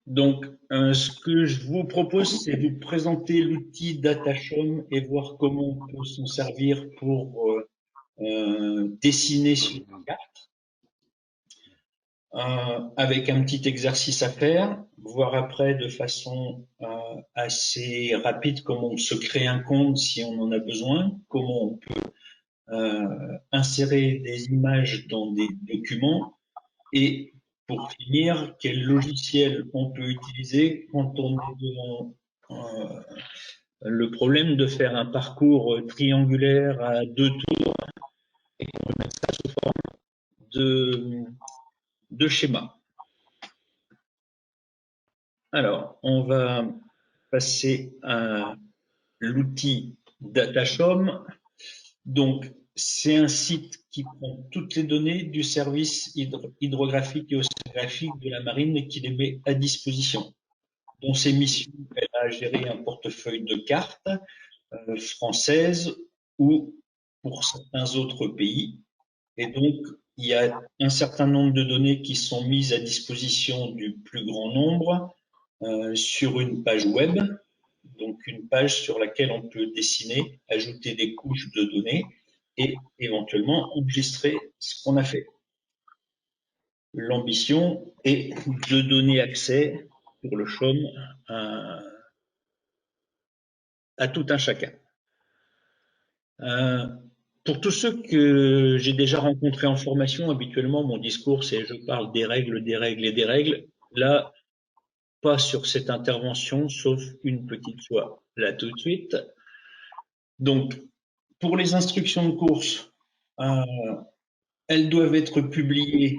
Donc, ce que je vous propose, c'est de vous présenter l'outil DataShom et voir comment on peut s'en servir pour dessiner sur une carte, avec un petit exercice à faire, voir après de façon assez rapide comment on se crée un compte si on en a besoin, comment on peut insérer des images dans des documents et pour finir, quel logiciel on peut utiliser quand on est devant le problème de faire un parcours triangulaire à deux tours et qu'on met ça sous forme de, de schéma. Alors, on va passer à l'outil DataShom. Donc, c'est un site qui prend toutes les données du service hydrographique et océanographique de la marine et qui les met à disposition. Dans ses missions, elle a géré un portefeuille de cartes françaises ou pour certains autres pays. Et donc, il y a un certain nombre de données qui sont mises à disposition du plus grand nombre sur une page web, donc une page sur laquelle on peut dessiner, ajouter des couches de données et éventuellement enregistrer ce qu'on a fait. L'ambition est de donner accès pour le CHOM à tout un chacun. Pour tous ceux que j'ai déjà rencontrés en formation, habituellement, mon discours, c'est je parle des règles, des règles et des règles. Là, pas sur cette intervention, sauf une petite fois, là tout de suite. Donc, pour les instructions de course, euh, elles doivent être publiées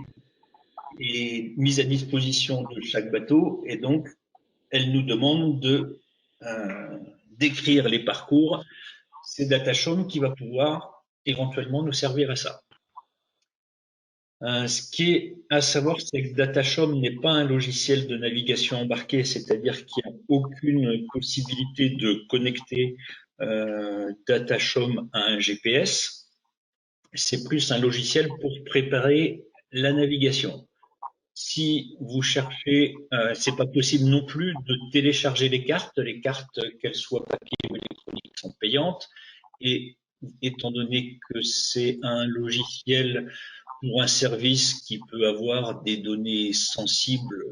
et mises à disposition de chaque bateau, et donc, elles nous demandent de d'écrire les parcours. C'est DataShom qui va pouvoir éventuellement nous servir à ça. Ce qui est à savoir, c'est que DataShom n'est pas un logiciel de navigation embarqué, c'est-à-dire qu'il n'y a aucune possibilité de connecter DataShom à un GPS. C'est plus un logiciel pour préparer la navigation. Si vous cherchez, c'est pas possible non plus de télécharger les cartes. Les cartes, qu'elles soient papier ou électroniques, sont payantes. Et étant donné que c'est un logiciel pour un service qui peut avoir des données sensibles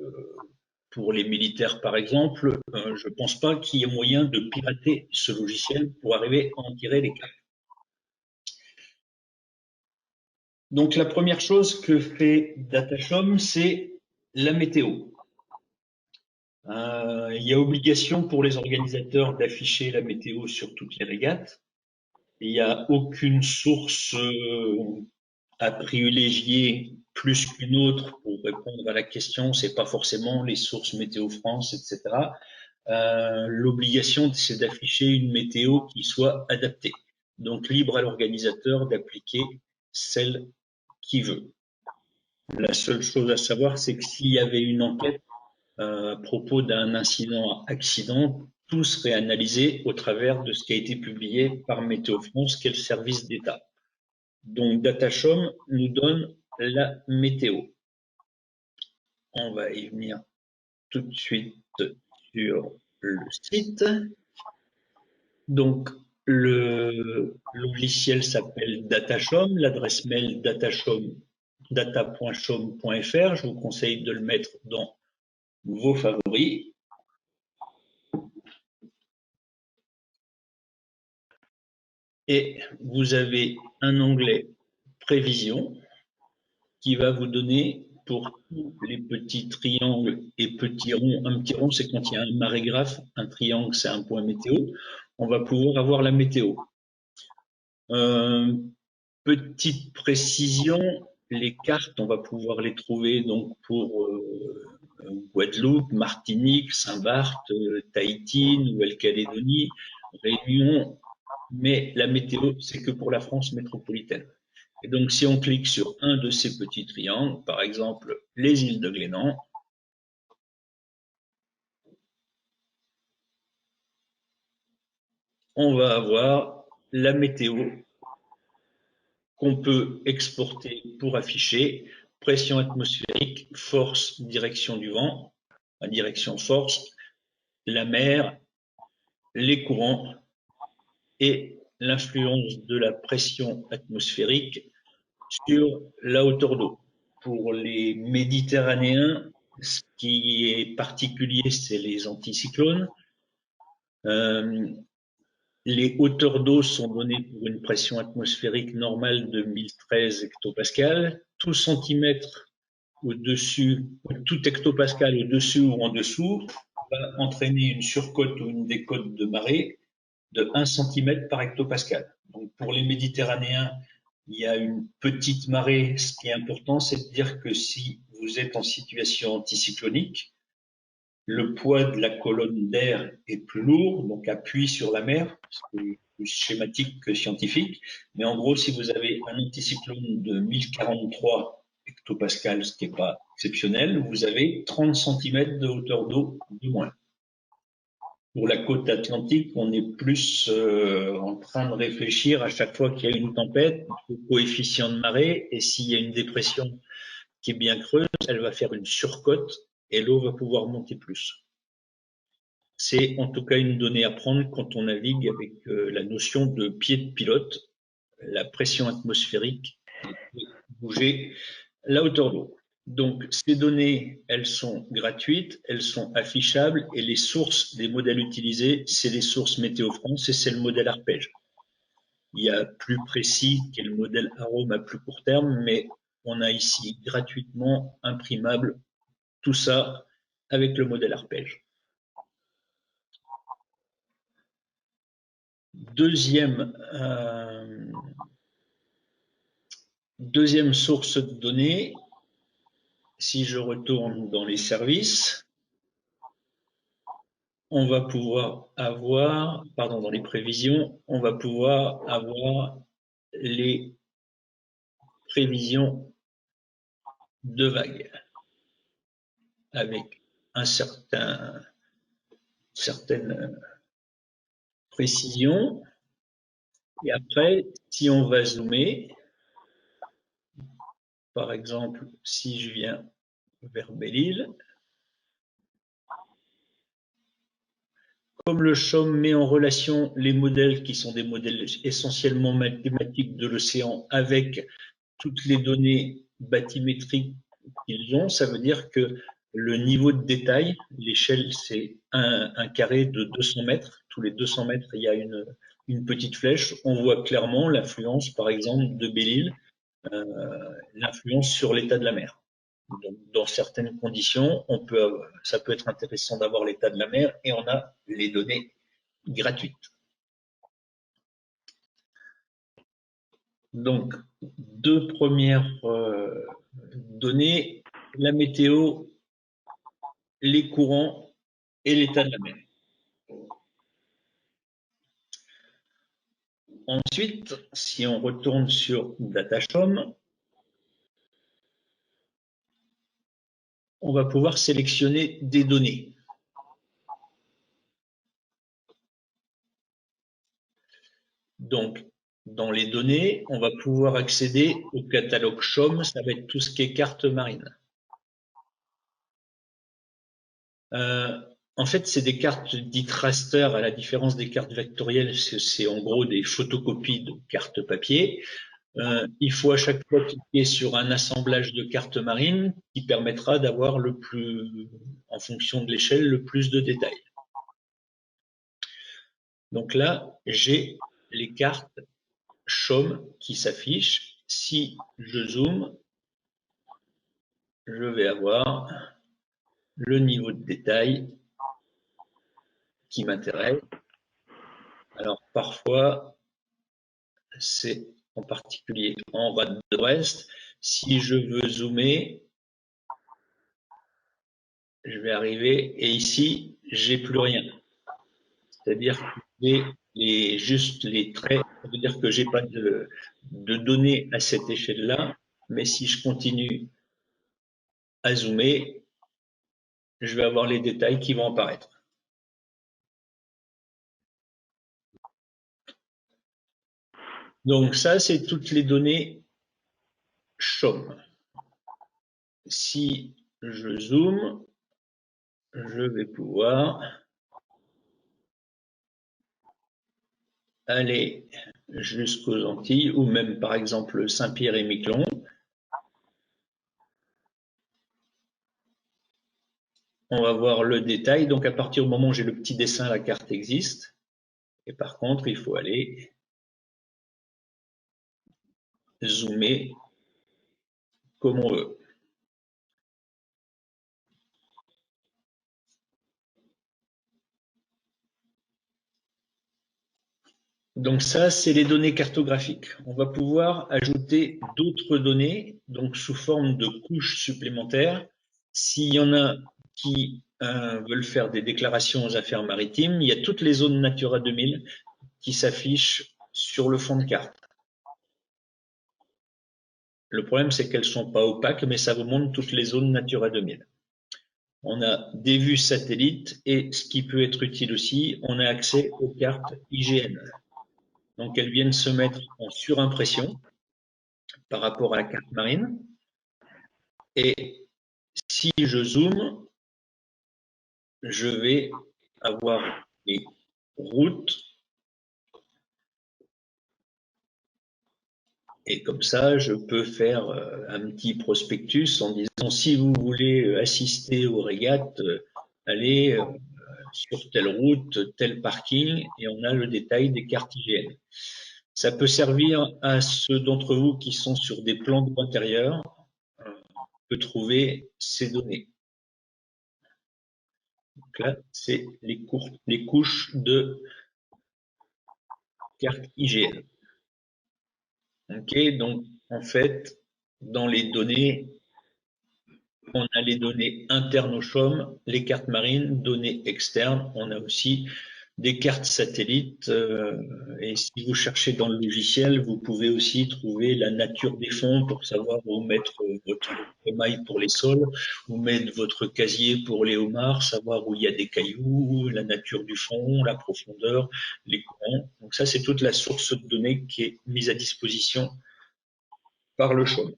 pour les militaires, par exemple, je ne pense pas qu'il y ait moyen de pirater ce logiciel pour arriver à en tirer les cartes. Donc la première chose que fait DataShom, c'est la météo. Il y a obligation pour les organisateurs d'afficher la météo sur toutes les régates. Il n'y a aucune source à privilégier plus qu'une autre pour répondre à la question. C'est pas forcément les sources Météo France, etc. L'obligation, c'est d'afficher une météo qui soit adaptée. Donc libre à l'organisateur d'appliquer celle qu'il veut. La seule chose à savoir, c'est que s'il y avait une enquête à propos d'un incident-accident, tout serait analysé au travers de ce qui a été publié par Météo France, qui est le service d'État. Donc DataShom nous donne la météo. On va y venir tout de suite sur le site. Donc le logiciel s'appelle DataShom, l'adresse mail data.shom.fr. Je vous conseille de le mettre dans vos favoris. Et vous avez un onglet prévision qui va vous donner pour tous les petits triangles et petits ronds. Un petit rond, c'est quand il y a un marégraphe. Un triangle, c'est un point météo. On va pouvoir avoir la météo. Petite précision, les cartes, on va pouvoir les trouver donc pour Guadeloupe, Martinique, Saint-Barth, Tahiti, Nouvelle-Calédonie, Réunion, mais la météo, c'est que pour la France métropolitaine. Et donc, si on clique sur un de ces petits triangles, par exemple les îles de Glénan, on va avoir la météo qu'on peut exporter pour afficher pression atmosphérique, force, direction du vent. à direction force, la mer, les courants et l'influence de la pression atmosphérique sur la hauteur d'eau. Pour les Méditerranéens, ce qui est particulier, c'est les anticyclones. Les hauteurs d'eau sont données pour une pression atmosphérique normale de 1013 hectopascales. Tout centimètre au-dessus, tout hectopascal au-dessus ou en dessous va entraîner une surcote ou une décote de marée de 1 cm par hectopascal. Donc pour les Méditerranéens, il y a une petite marée. Ce qui est important, c'est de dire que si vous êtes en situation anticyclonique, le poids de la colonne d'air est plus lourd, donc appuie sur la mer. C'est plus schématique que scientifique. Mais en gros, si vous avez un anticyclone de 1043 hectopascales, ce qui n'est pas exceptionnel, vous avez 30 cm de hauteur d'eau de moins. Pour la côte atlantique, on est plus en train de réfléchir à chaque fois qu'il y a une tempête au coefficient de marée, et s'il y a une dépression qui est bien creuse, elle va faire une surcote et l'eau va pouvoir monter plus. C'est en tout cas une donnée à prendre quand on navigue avec la notion de pied de pilote, la pression atmosphérique et bouger la hauteur d'eau. Donc, ces données, elles sont gratuites, elles sont affichables et les sources des modèles utilisés, c'est les sources Météo France et c'est le modèle arpège. Il y a plus précis qui est le modèle Arome à plus court terme, mais on a ici gratuitement imprimable tout ça avec le modèle arpège. Deuxième source de données, si je retourne dans les services, on va pouvoir avoir, pardon, dans les prévisions, on va pouvoir avoir les prévisions de vagues avec certaine précision. Et après, si on va zoomer, par exemple, si je viens vers Belle-Île, comme le CHOM met en relation les modèles qui sont des modèles essentiellement mathématiques de l'océan avec toutes les données bathymétriques qu'ils ont, ça veut dire que le niveau de détail, l'échelle c'est un carré de 200 mètres, tous les 200 mètres il y a une petite flèche, on voit clairement l'influence par exemple de Belle-Île, l'influence sur l'état de la mer. Donc, dans certaines conditions, ça peut être intéressant d'avoir l'état de la mer et on a les données gratuites. Donc, deux premières données, la météo, les courants et l'état de la mer. Ensuite, si on retourne sur DataShom, on va pouvoir sélectionner des données. Donc, dans les données, on va pouvoir accéder au catalogue CHOM, ça va être tout ce qui est cartes marines. En fait, c'est des cartes dites raster, à la différence des cartes vectorielles, c'est en gros des photocopies de cartes papier. Il faut à chaque fois cliquer sur un assemblage de cartes marines qui permettra d'avoir le plus, en fonction de l'échelle, le plus de détails. Donc là, j'ai les cartes CHOM qui s'affichent. Si je zoome, je vais avoir le niveau de détail qui m'intéresse. Alors parfois, c'est en particulier en rade de Brest. Si je veux zoomer, je vais arriver et ici, j'ai plus rien. C'est-à-dire que j'ai juste les traits. Ça veut dire que j'ai pas de données à cette échelle-là. Mais si je continue à zoomer, je vais avoir les détails qui vont apparaître. Donc ça, c'est toutes les données CHOM. Si je zoome, je vais pouvoir aller jusqu'aux Antilles ou même par exemple Saint-Pierre et Miquelon. On va voir le détail. Donc à partir du moment où j'ai le petit dessin, la carte existe. Et par contre, il faut aller zoomer comme on veut. Donc ça, c'est les données cartographiques. On va pouvoir ajouter d'autres données, donc sous forme de couches supplémentaires. S'il y en a qui veulent faire des déclarations aux affaires maritimes, il y a toutes les zones Natura 2000 qui s'affichent sur le fond de carte. Le problème, c'est qu'elles sont pas opaques, mais ça vous montre toutes les zones Natura 2000. On a des vues satellites et ce qui peut être utile aussi, on a accès aux cartes IGN. Donc elles viennent se mettre en surimpression par rapport à la carte marine. Et si je zoome, je vais avoir les routes. Et comme ça, je peux faire un petit prospectus en disant si vous voulez assister aux régates, allez sur telle route, tel parking, et on a le détail des cartes IGN. Ça peut servir à ceux d'entre vous qui sont sur des plans d'eau intérieur de trouver ces données. Donc là, c'est les couches de carte IGN. Ok, donc en fait, dans les données, on a les données internes au CHOM, les cartes marines, données externes. On a aussi des cartes satellites. Et si vous cherchez dans le logiciel, vous pouvez aussi trouver la nature des fonds pour savoir où mettre votre émail pour les sols, où mettre votre casier pour les homards, savoir où il y a des cailloux, la nature du fond, la profondeur, les courants. Donc ça, c'est toute la source de données qui est mise à disposition par le CHOM.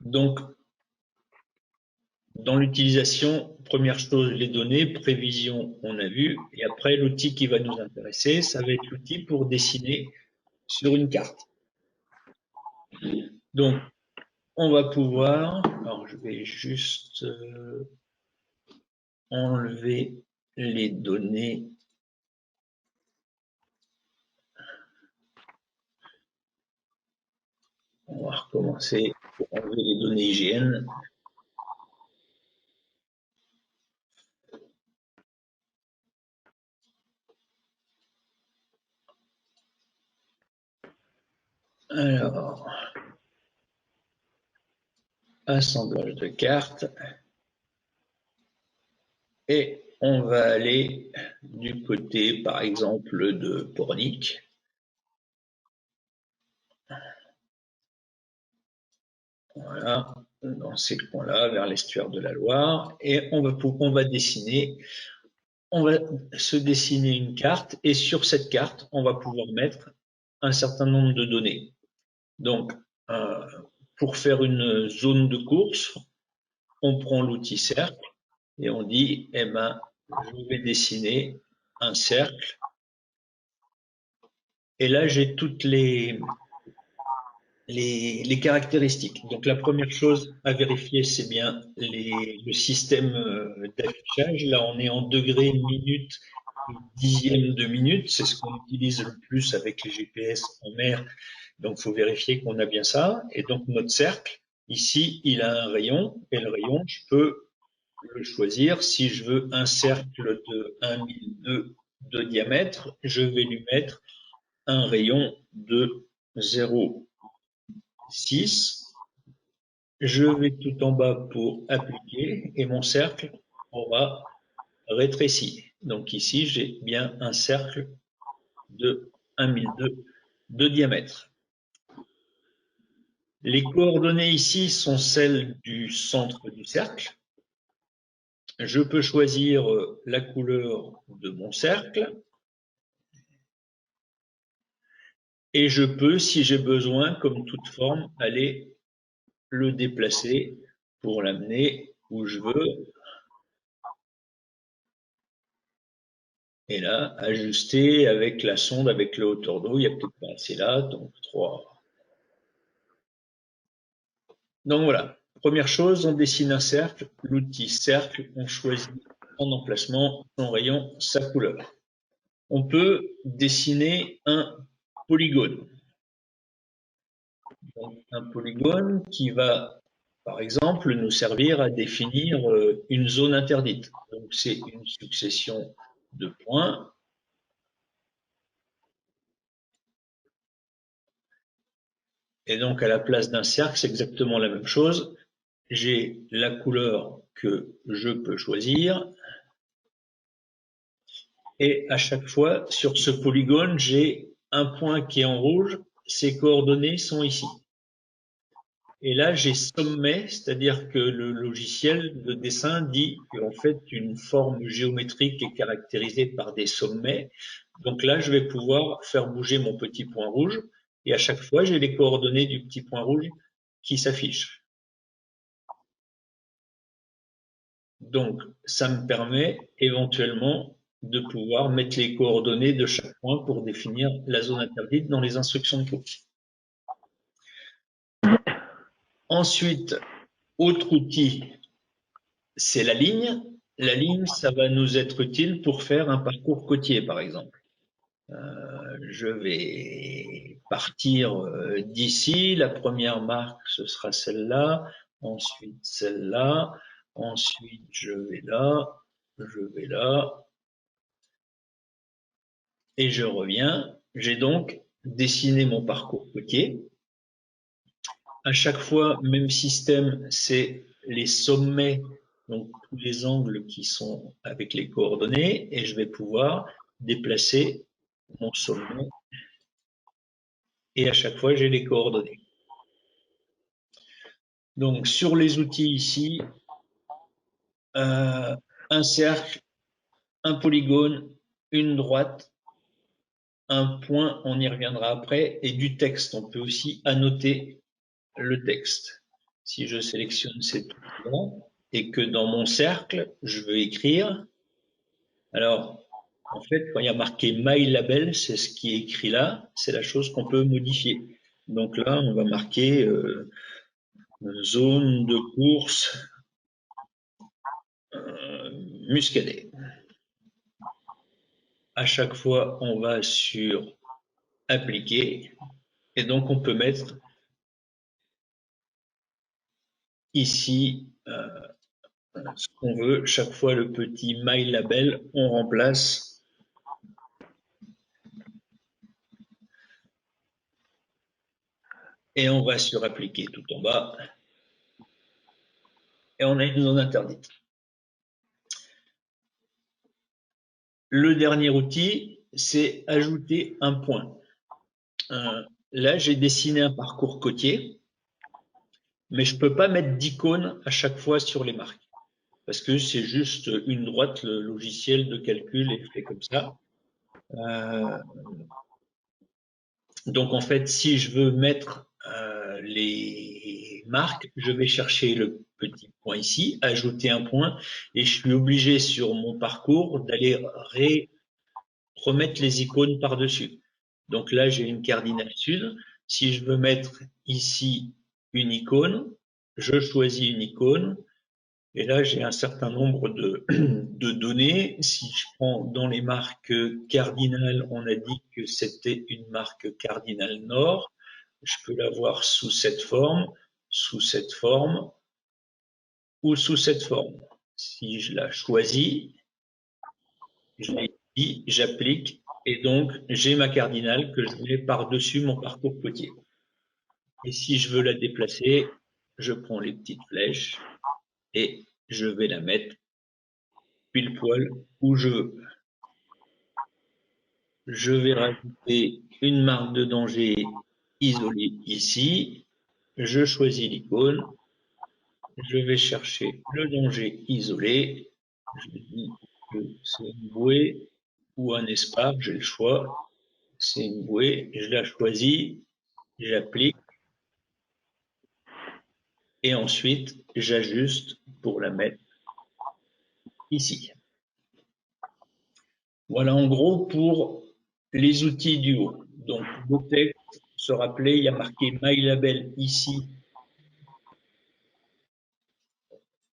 Donc, dans l'utilisation, première chose, les données, prévision, on a vu, et après, l'outil qui va nous intéresser, ça va être l'outil pour dessiner sur une carte. Donc, on va pouvoir, alors je vais juste enlever les données. On va recommencer pour enlever les données IGN. Alors, assemblage de cartes. Et on va aller du côté, par exemple, de Pornic. Voilà, dans ces coins-là, vers l'estuaire de la Loire. Et on va dessiner, on va se dessiner une carte. Et sur cette carte, on va pouvoir mettre un certain nombre de données. Donc, pour faire une zone de course, on prend l'outil cercle et on dit, eh ben, je vais dessiner un cercle. Et là, j'ai toutes les caractéristiques. Donc la première chose à vérifier, c'est bien le système d'affichage. Là, on est en degrés, minutes, dixièmes de minute. C'est ce qu'on utilise le plus avec les GPS en mer. Donc, il faut vérifier qu'on a bien ça. Et donc, notre cercle, ici, il a un rayon. Et le rayon, je peux le choisir. Si je veux un cercle de 1002 de diamètre, je vais lui mettre un rayon de 0,6. Je vais tout en bas pour appliquer et mon cercle aura rétréci. Donc ici, j'ai bien un cercle de 1002 de diamètre. Les coordonnées ici sont celles du centre du cercle. Je peux choisir la couleur de mon cercle et je peux, si j'ai besoin, comme toute forme, aller le déplacer pour l'amener où je veux. Et là, ajuster avec la sonde, avec la hauteur d'eau, il n'y a peut-être pas assez là, donc 3. Donc voilà, première chose, on dessine un cercle, l'outil cercle, on choisit son emplacement, son rayon, sa couleur. On peut dessiner un polygone. Donc, un polygone qui va, par exemple, nous servir à définir une zone interdite. Donc c'est une succession de points. Et donc à la place d'un cercle, c'est exactement la même chose. J'ai la couleur que je peux choisir. Et à chaque fois, sur ce polygone, j'ai un point qui est en rouge. Ses coordonnées sont ici. Et là, j'ai sommet, c'est-à-dire que le logiciel de dessin dit qu'en fait, une forme géométrique est caractérisée par des sommets. Donc là, je vais pouvoir faire bouger mon petit point rouge. Et à chaque fois, j'ai les coordonnées du petit point rouge qui s'affichent. Donc, ça me permet éventuellement de pouvoir mettre les coordonnées de chaque point pour définir la zone interdite dans les instructions de cours. Ensuite, autre outil, c'est la ligne. La ligne, ça va nous être utile pour faire un parcours côtier, par exemple. Je vais partir d'ici. La première marque, ce sera celle-là. Ensuite, celle-là. Ensuite, je vais là. Je vais là. Et je reviens. J'ai donc dessiné mon parcours côtier. À chaque fois, même système, c'est les sommets, donc tous les angles qui sont avec les coordonnées, et je vais pouvoir déplacer mon sommet, et à chaque fois, j'ai les coordonnées. Donc, sur les outils ici, un cercle, un polygone, une droite, un point, on y reviendra après, et du texte. On peut aussi annoter le texte. Si je sélectionne ces trucs-là et que dans mon cercle, je veux écrire, alors en fait, quand il y a marqué My Label, c'est ce qui est écrit là, c'est la chose qu'on peut modifier. Donc là, on va marquer zone de course muscadet. À chaque fois, on va sur appliquer et donc on peut mettre ici ce qu'on veut. Chaque fois, le petit My Label, on remplace et on va sur appliquer tout en bas et on a une zone interdite. Le dernier outil, c'est ajouter un point. Là, j'ai dessiné un parcours côtier, mais je ne peux pas mettre d'icône à chaque fois sur les marques parce que c'est juste une droite, le logiciel de calcul est fait comme ça. Donc en fait, si je veux mettre les marques, je vais chercher le petit point ici, ajouter un point, et je suis obligé sur mon parcours d'aller remettre les icônes par-dessus. Donc là, j'ai une cardinale sud. Si je veux mettre ici une icône, je choisis une icône, et là, j'ai un certain nombre de données. Si je prends dans les marques cardinales, on a dit que c'était une marque cardinale nord. Je peux l'avoir sous cette forme ou sous cette forme. Si je la choisis, je l'ai dit, j'applique et donc j'ai ma cardinale que je mets par-dessus mon parcours côtier. Et si je veux la déplacer, je prends les petites flèches et je vais la mettre pile poil où je veux. Je vais rajouter une marque de danger isolée ici. Je choisis l'icône. Je vais chercher le danger isolé. Je dis que c'est une bouée ou un espace, j'ai le choix. C'est une bouée, je la choisis, j'applique et ensuite j'ajuste pour la mettre ici. Voilà en gros pour les outils du haut. Donc le texte, se rappeler, il y a marqué My Label ici.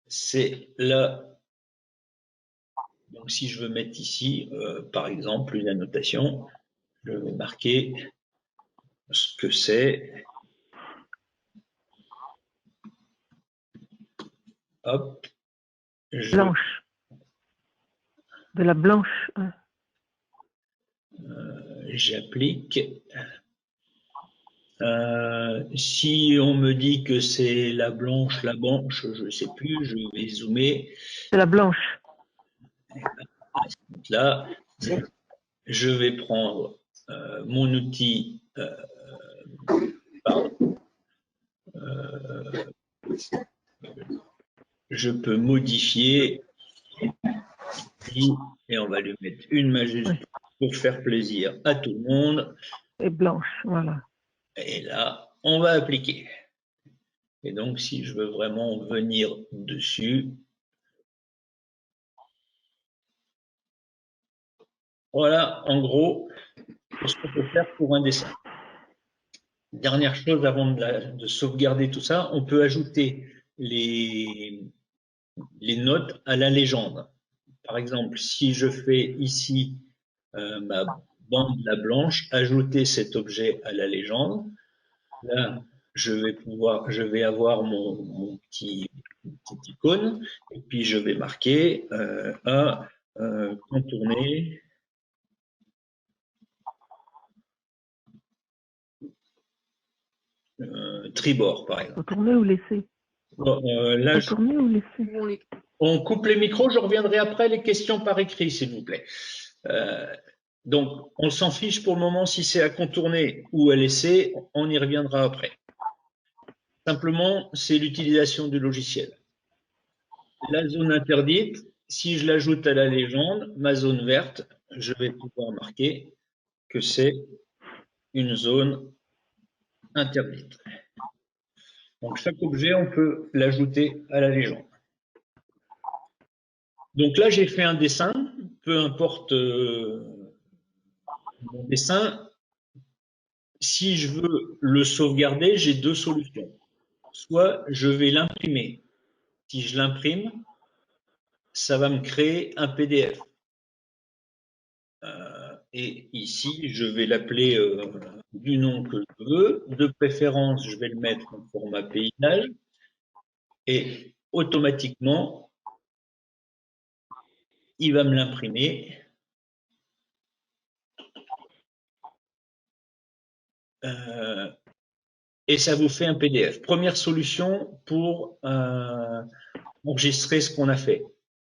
C'est là. Donc si je veux mettre ici, par exemple, une annotation, je vais marquer ce que c'est. Hop, Blanche. De la blanche. j'applique. Si on me dit que c'est la blanche, je ne sais plus, je vais zoomer. C'est la blanche. Là, je vais prendre mon outil, je peux modifier et on va lui mettre une majuscule pour faire plaisir à tout le monde. Et blanche, voilà. Et là, on va appliquer. Et donc, si je veux vraiment venir dessus, voilà, en gros, ce qu'on peut faire pour un dessin. Dernière chose avant de sauvegarder tout ça, on peut ajouter les notes à la légende. Par exemple, si je fais ici ma bande la blanche, ajouter cet objet à la légende, là, je vais avoir mon petite icône, et puis je vais marquer à contourner tribord, par exemple. Retourner ou laisser? Bon, là, Retourner ou laisser? on coupe les micros, je reviendrai après les questions par écrit, s'il vous plaît. Donc, on s'en fiche pour le moment si c'est à contourner ou à laisser, on y reviendra après. Simplement, c'est l'utilisation du logiciel. La zone interdite, si je l'ajoute à la légende, ma zone verte, je vais pouvoir marquer que c'est une zone interdite. Donc, chaque objet, on peut l'ajouter à la légende. Donc là, j'ai fait un dessin, peu importe mon dessin. Si je veux le sauvegarder, j'ai deux solutions. Soit je vais l'imprimer. Si je l'imprime, ça va me créer un PDF. Et ici, je vais l'appeler du nom que je veux. De préférence, je vais le mettre en format paysage. Et automatiquement, il va me l'imprimer. Et ça vous fait un PDF. Première solution pour enregistrer ce qu'on a fait.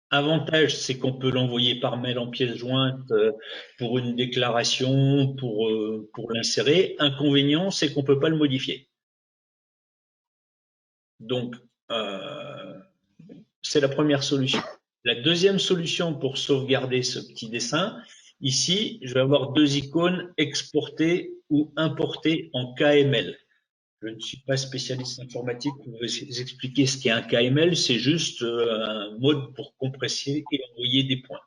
Avantage, c'est qu'on peut l'envoyer par mail en pièce jointe pour une déclaration, pour l'insérer. Inconvénient, c'est qu'on peut pas le modifier. Donc, c'est la première solution. La deuxième solution pour sauvegarder ce petit dessin, ici, je vais avoir deux icônes, exporter ou importer en KML. Je ne suis pas spécialiste informatique pour vous expliquer ce qu'est un KML, c'est juste un mode pour compresser et envoyer des points.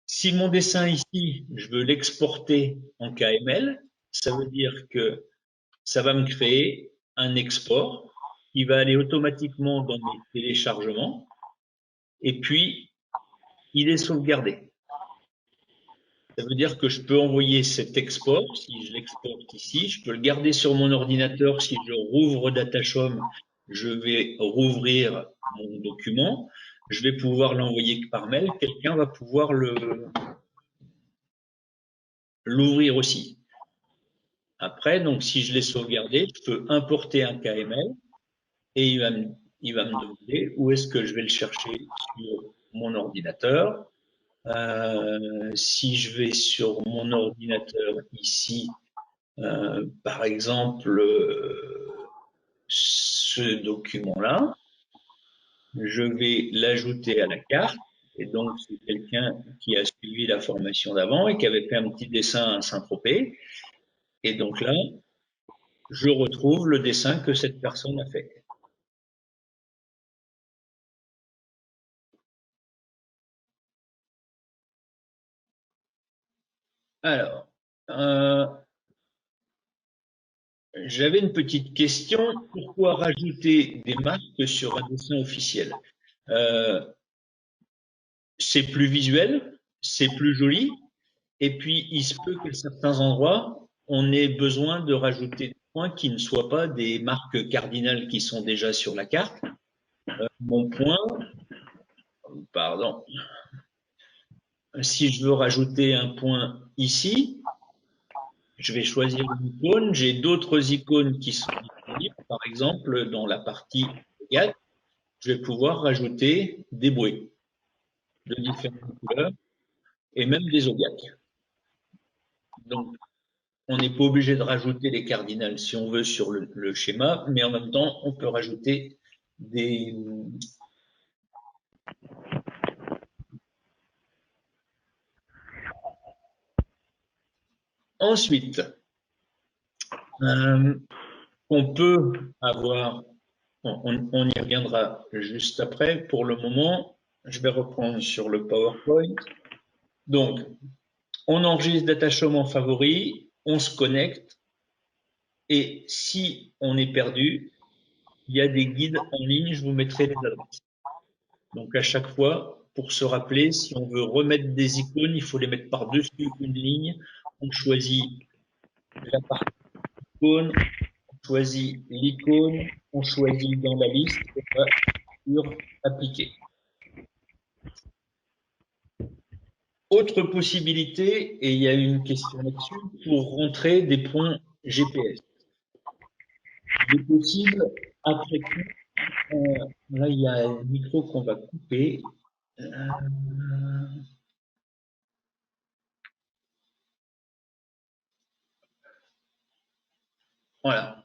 Si mon dessin ici, je veux l'exporter en KML, ça veut dire que ça va me créer un export qui va aller automatiquement dans mes téléchargements et puis il est sauvegardé. Ça veut dire que je peux envoyer cet export, si je l'exporte ici, je peux le garder sur mon ordinateur. Si je rouvre Datashom, je vais rouvrir mon document. Je vais pouvoir l'envoyer par mail. Quelqu'un va pouvoir l'ouvrir aussi. Après, donc, si je l'ai sauvegardé, je peux importer un KML et il va me demander où est-ce que je vais le chercher sur mon ordinateur. Si je vais sur mon ordinateur ici, par exemple, ce document-là, je vais l'ajouter à la carte. Et donc, c'est quelqu'un qui a suivi la formation d'avant et qui avait fait un petit dessin à Saint-Tropez. Et donc là, je retrouve le dessin que cette personne a fait. Alors, j'avais une petite question. Pourquoi rajouter des marques sur un dessin officiel? C'est plus visuel, c'est plus joli, et puis il se peut qu'à certains endroits, on ait besoin de rajouter des points qui ne soient pas des marques cardinales qui sont déjà sur la carte. Mon point, pardon, si je veux rajouter un point ici, je vais choisir une icône. J'ai d'autres icônes qui sont disponibles. Par exemple, dans la partie regarde, je vais pouvoir rajouter des bouées de différentes couleurs et même des zodiacs. Donc, on n'est pas obligé de rajouter les cardinales si on veut sur le schéma, mais en même temps, on peut rajouter des. Ensuite, on peut avoir, on y reviendra juste après. Pour le moment, je vais reprendre sur le PowerPoint. Donc, on enregistre d'attachement favori, on se connecte, et si on est perdu, il y a des guides en ligne, je vous mettrai les adresses. Donc à chaque fois, pour se rappeler, si on veut remettre des icônes, il faut les mettre par-dessus une ligne. On choisit la partie icône, on choisit l'icône, on choisit dans la liste, et on va sur appliquer. Autre possibilité, et il y a une question là-dessus, pour rentrer des points GPS. Il est possible, après coup, là il y a un micro qu'on va couper. Voilà.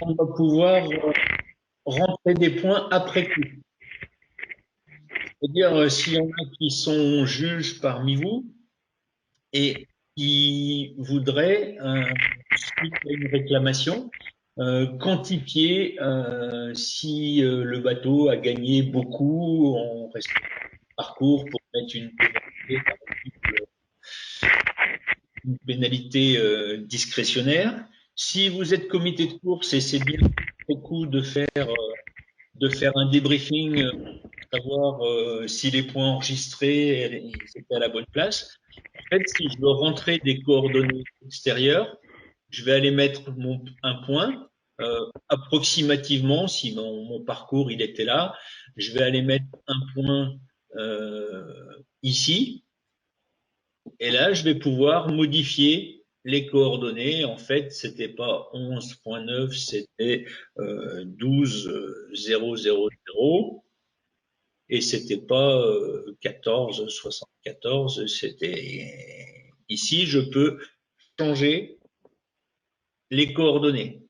On va pouvoir rentrer des points après coup. C'est-à-dire, s'il y en a qui sont juges parmi vous et qui voudraient, suite à une réclamation, quantifier si le bateau a gagné beaucoup en restant parcours pour mettre une pénalité, par exemple, une pénalité discrétionnaire. Si vous êtes comité de course et c'est bien beaucoup de faire un débriefing, savoir si les points enregistrés étaient à la bonne place. En fait, si je veux rentrer des coordonnées extérieures, je vais aller mettre un point approximativement, si mon parcours il était là, je vais aller mettre un point ici, et là je vais pouvoir modifier les coordonnées. En fait, c'était pas 11.9, c'était 12.000. Et c'était pas 14.74, c'était ici, je peux changer les coordonnées.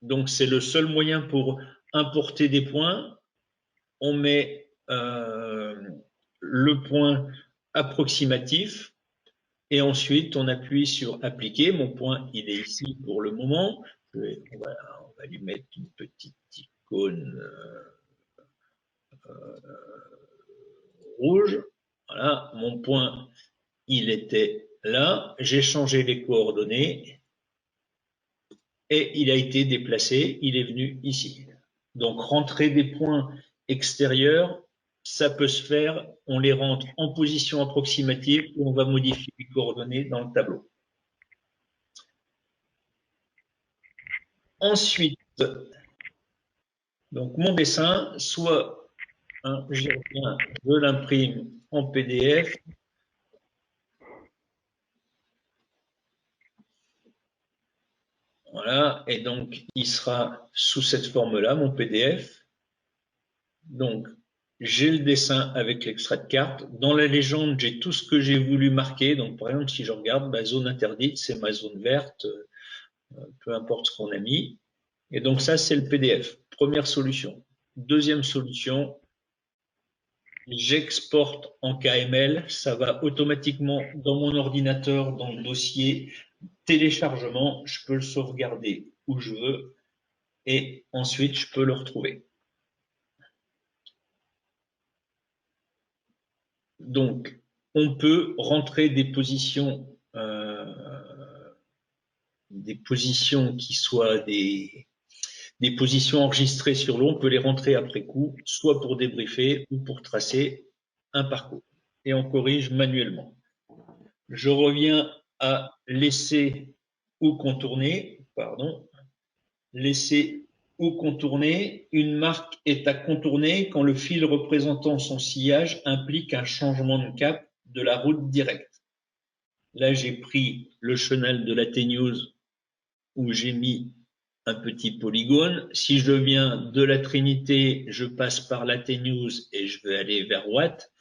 Donc c'est le seul moyen pour importer des points. On met le point approximatif et ensuite on appuie sur appliquer. Mon point il est ici pour le moment. On va lui mettre une petite icône rouge. Voilà, mon point il était là, j'ai changé les coordonnées et il a été déplacé, il est venu ici. Donc rentrer des points extérieurs, ça peut se faire, on les rentre en position approximative ou on va modifier les coordonnées dans le tableau. Ensuite, donc mon dessin, soit j'y reviens, je l'imprime en PDF. Voilà, et donc il sera sous cette forme-là, mon PDF. Donc, j'ai le dessin avec l'extrait de carte. Dans la légende, j'ai tout ce que j'ai voulu marquer. Donc, par exemple, si je regarde ma zone interdite, c'est ma zone verte, peu importe ce qu'on a mis. Et donc, ça, c'est le PDF. Première solution. Deuxième solution, j'exporte en KML. Ça va automatiquement dans mon ordinateur, dans le dossier téléchargement. Je peux le sauvegarder où je veux et ensuite, je peux le retrouver. Donc, on peut rentrer des positions qui soient des positions enregistrées sur l'eau, on peut les rentrer après coup, soit pour débriefer ou pour tracer un parcours. Et on corrige manuellement. Je reviens à laisser ou contourner, pardon, laisser ou contourner. Une marque est à contourner quand le fil représentant son sillage implique un changement de cap de la route directe. Là, j'ai pris le chenal de la T-News où j'ai mis un petit polygone. Si je viens de la Trinité, je passe par la T-News et je vais aller vers Watt.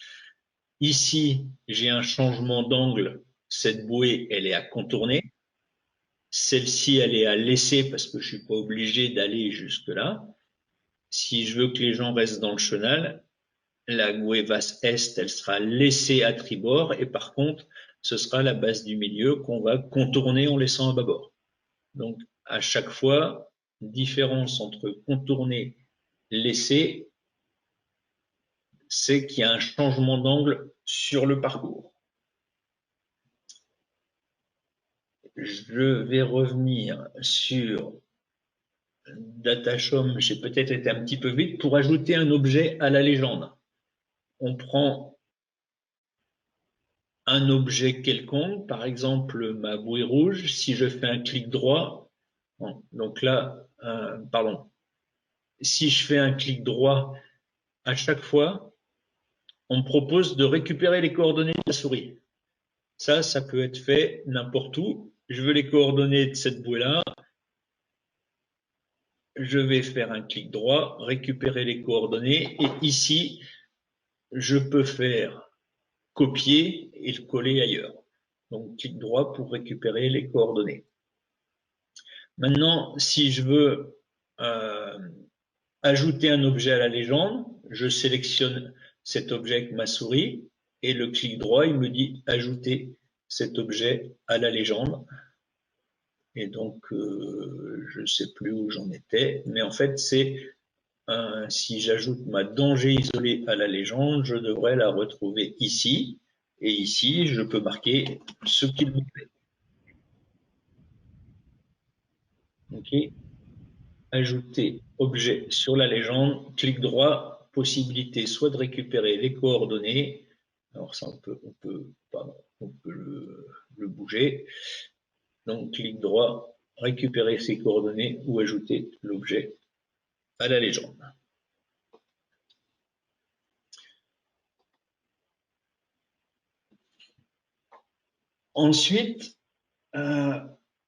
Ici, j'ai un changement d'angle. Cette bouée, elle est à contourner. Celle-ci, elle est à laisser parce que je suis pas obligé d'aller jusque-là. Si je veux que les gens restent dans le chenal, la bouée Vasse Est, elle sera laissée à tribord et par contre, ce sera la base du milieu qu'on va contourner en laissant à bâbord. Donc, à chaque fois, différence entre contourner, laisser, c'est qu'il y a un changement d'angle sur le parcours. Je vais revenir sur Datashom, j'ai peut-être été un petit peu vite, pour ajouter un objet à la légende. On prend un objet quelconque, par exemple ma bouée rouge, si je fais un clic droit, donc là, pardon, si je fais un clic droit à chaque fois, on me propose de récupérer les coordonnées de la souris. Ça peut être fait n'importe où. Je veux les coordonnées de cette bouée-là. Je vais faire un clic droit, récupérer les coordonnées. Et ici, je peux faire copier et le coller ailleurs. Donc, clic droit pour récupérer les coordonnées. Maintenant, si je veux ajouter un objet à la légende, je sélectionne cet objet avec ma souris et le clic droit, il me dit ajouter cet objet à la légende. Et donc, je ne sais plus où j'en étais, mais en fait, c'est si j'ajoute ma danger isolée à la légende, je devrais la retrouver ici. Et ici, je peux marquer ce qu'il me plaît. OK. Ajouter objet sur la légende, clic droit, possibilité soit de récupérer les coordonnées. Alors ça, on peut le bouger. Donc, clic droit, récupérer ces coordonnées ou ajouter l'objet à la légende. Ensuite,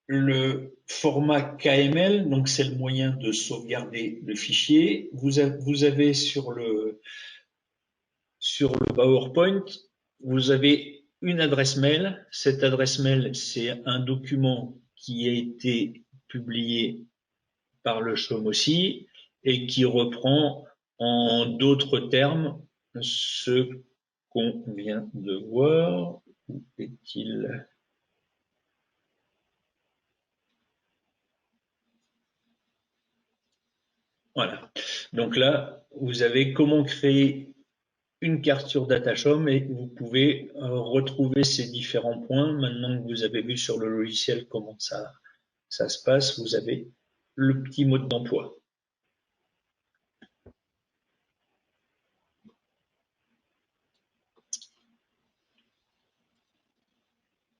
le format KML, donc c'est le moyen de sauvegarder le fichier. Vous avez sur le PowerPoint, vous avez une adresse mail. Cette adresse mail, c'est un document qui a été publié par le CHOM aussi et qui reprend en d'autres termes ce qu'on vient de voir. Où est-il ? Voilà. Donc là, vous avez comment créer une carte sur Datashom et vous pouvez retrouver ces différents points. Maintenant que vous avez vu sur le logiciel comment ça se passe, vous avez le petit mode d'emploi.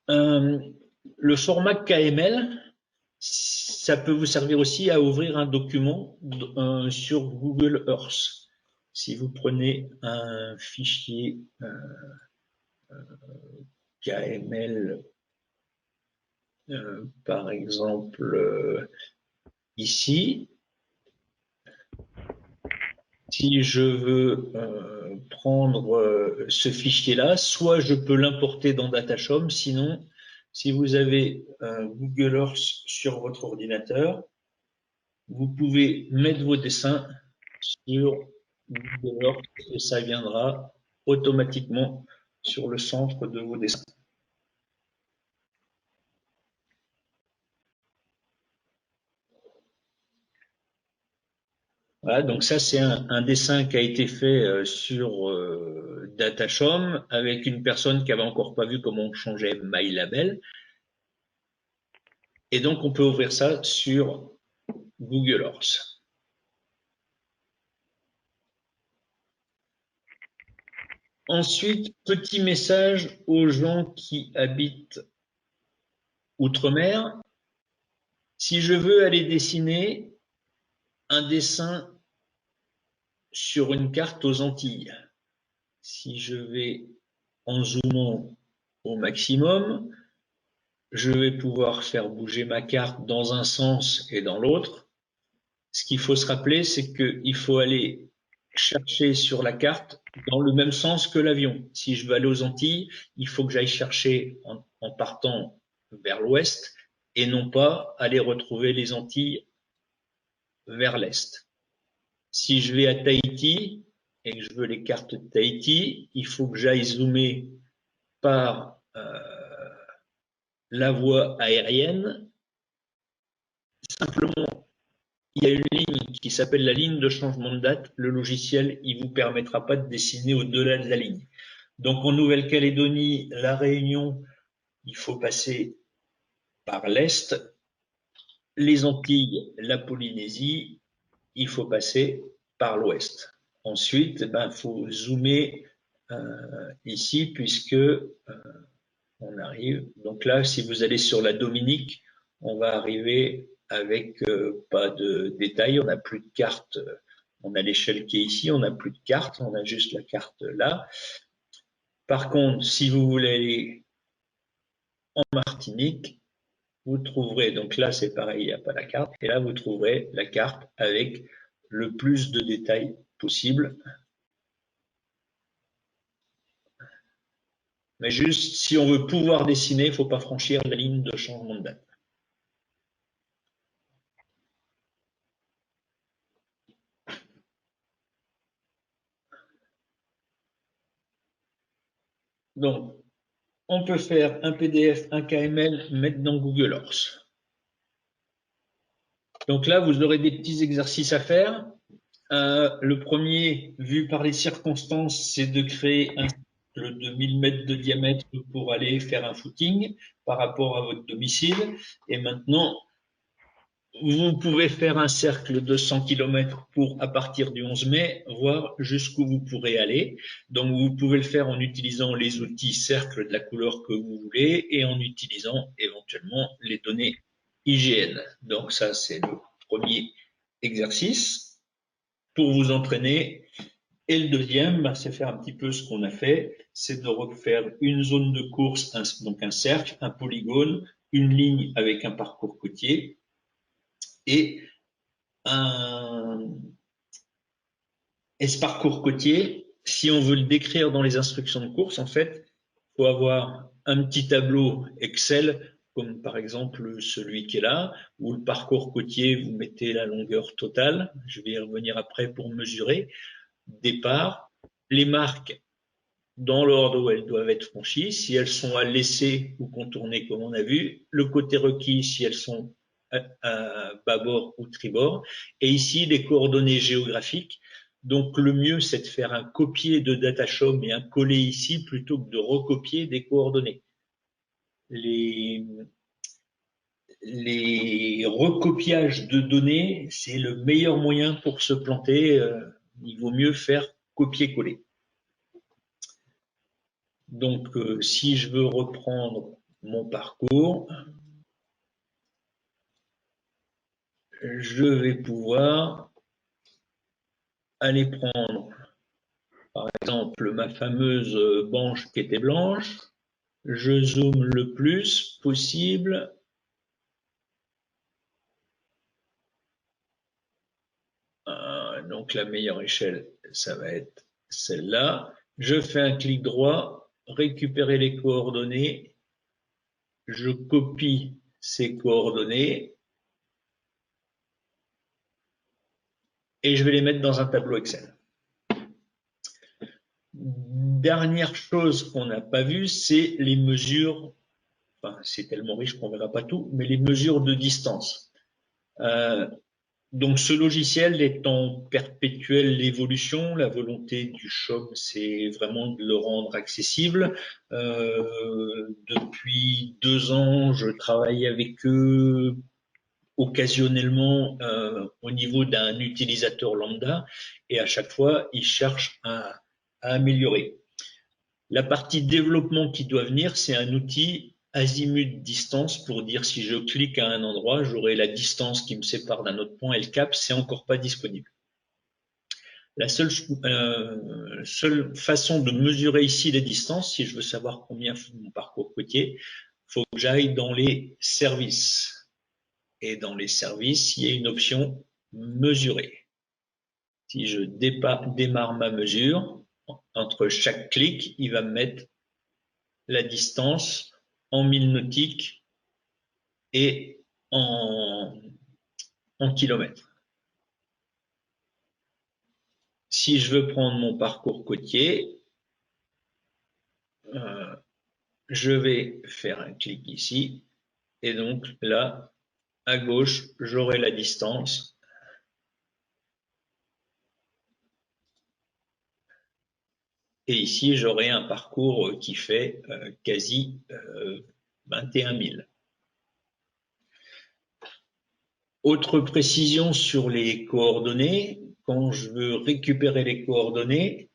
Le format KML, ça peut vous servir aussi à ouvrir un document sur Google Earth. Si vous prenez un fichier KML, par exemple ici, si je veux prendre ce fichier-là, soit je peux l'importer dans Datashom, sinon, si vous avez Google Earth sur votre ordinateur, vous pouvez mettre vos dessins sur Google Earth et ça viendra automatiquement sur le centre de vos dessins. Voilà, donc ça c'est un dessin qui a été fait sur Datashom avec une personne qui avait encore pas vu comment on changeait MyLabel. Et donc on peut ouvrir ça sur Google Earth. Ensuite, petit message aux gens qui habitent outre-mer. Si je veux aller dessiner un dessin sur une carte aux Antilles, si je vais en zoomant au maximum, je vais pouvoir faire bouger ma carte dans un sens et dans l'autre. Ce qu'il faut se rappeler, c'est qu'il faut aller chercher sur la carte dans le même sens que l'avion. Si je veux aller aux Antilles, il faut que j'aille chercher en partant vers l'ouest et non pas aller retrouver les Antilles vers l'est. Si je vais à Tahiti et que je veux les cartes de Tahiti, il faut que j'aille zoomer par la voie aérienne. Simplement, il y a une ligne qui s'appelle la ligne de changement de date. Le logiciel, il vous permettra pas de dessiner au-delà de la ligne. Donc en Nouvelle-Calédonie, la Réunion, il faut passer par l'est. Les Antilles, la Polynésie, il faut passer par l'ouest. Ensuite, il faut zoomer ici puisque on arrive. Donc là, si vous allez sur la Dominique, on va arriver avec pas de détails, on n'a plus de carte. On a l'échelle qui est ici, on n'a plus de carte, on a juste la carte là. Par contre, si vous voulez aller en Martinique, vous trouverez, donc là c'est pareil, il n'y a pas la carte, et là vous trouverez la carte avec le plus de détails possible. Mais juste, si on veut pouvoir dessiner, il ne faut pas franchir la ligne de changement de date. Donc, on peut faire un PDF, un KML, mettre dans Google Earth. Donc là, vous aurez des petits exercices à faire. Le premier, vu par les circonstances, c'est de créer un cercle de 1000 mètres de diamètre pour aller faire un footing par rapport à votre domicile. Et maintenant, vous pouvez faire un cercle de 100 km pour, à partir du 11 mai, voir jusqu'où vous pourrez aller. Donc, vous pouvez le faire en utilisant les outils cercle de la couleur que vous voulez et en utilisant éventuellement les données IGN. Donc, ça, c'est le premier exercice pour vous entraîner. Et le deuxième, c'est faire un petit peu ce qu'on a fait, c'est de refaire une zone de course, donc un cercle, un polygone, une ligne avec un parcours côtier et ce parcours côtier, si on veut le décrire dans les instructions de course, en fait, il faut avoir un petit tableau Excel, comme par exemple celui qui est là, où le parcours côtier, vous mettez la longueur totale. Je vais y revenir après pour mesurer. Départ, les marques dans l'ordre où elles doivent être franchies, si elles sont à laisser ou contourner comme on a vu, le côté requis si elles sont à bâbord ou tribord, et ici les coordonnées géographiques. Donc le mieux c'est de faire un copier de Datashom et un coller ici plutôt que de recopier des coordonnées. Les recopiages de données, c'est le meilleur moyen pour se planter. Il vaut mieux faire copier-coller. Donc, si je veux reprendre mon parcours, je vais pouvoir aller prendre, par exemple, ma fameuse banche qui était blanche. Je zoome le plus possible. Donc, la meilleure échelle, ça va être celle-là. Je fais un clic droit, récupérer les coordonnées. Je copie ces coordonnées et je vais les mettre dans un tableau Excel. Dernière chose qu'on n'a pas vue, c'est les mesures, enfin c'est tellement riche qu'on ne verra pas tout, mais les mesures de distance. Donc, ce logiciel est en perpétuelle évolution. La volonté du CHOM, c'est vraiment de le rendre accessible. Depuis 2 ans, je travaille avec eux occasionnellement au niveau d'un utilisateur lambda et à chaque fois, ils cherchent à améliorer. La partie développement qui doit venir, c'est un outil azimut distance pour dire si je clique à un endroit, j'aurai la distance qui me sépare d'un autre point et le cap, c'est encore pas disponible. La seule façon de mesurer ici les distances, si je veux savoir combien fait mon parcours côtier, il faut que j'aille dans les services. Et dans les services, il y a une option mesurer. Si je démarre ma mesure, entre chaque clic, il va me mettre la distance en milles nautiques et en kilomètres. Si je veux prendre mon parcours côtier, je vais faire un clic ici et donc là, à gauche, j'aurai la distance. Et ici, j'aurai un parcours qui fait quasi 21 000. Autre précision sur les coordonnées, quand je veux récupérer les coordonnées,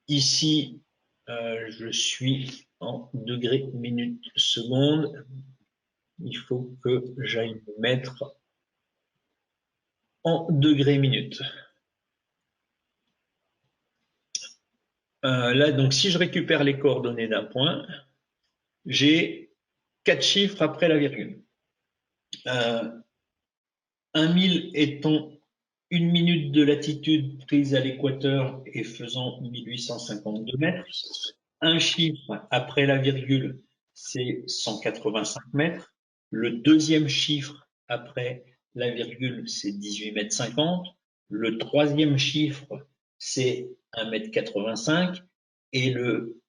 ici, je suis en degrés, minutes, secondes. Il faut que j'aille me mettre en degrés, minutes. Là, donc, si je récupère les coordonnées d'un point, j'ai 4 chiffres après la virgule. 1000 étant 1 minute de latitude prise à l'équateur et faisant 1852 mètres. Un chiffre après la virgule, c'est 185 mètres. Le deuxième chiffre après la virgule, c'est 18 mètres 50. Le troisième chiffre, c'est 1 mètre 85. Et le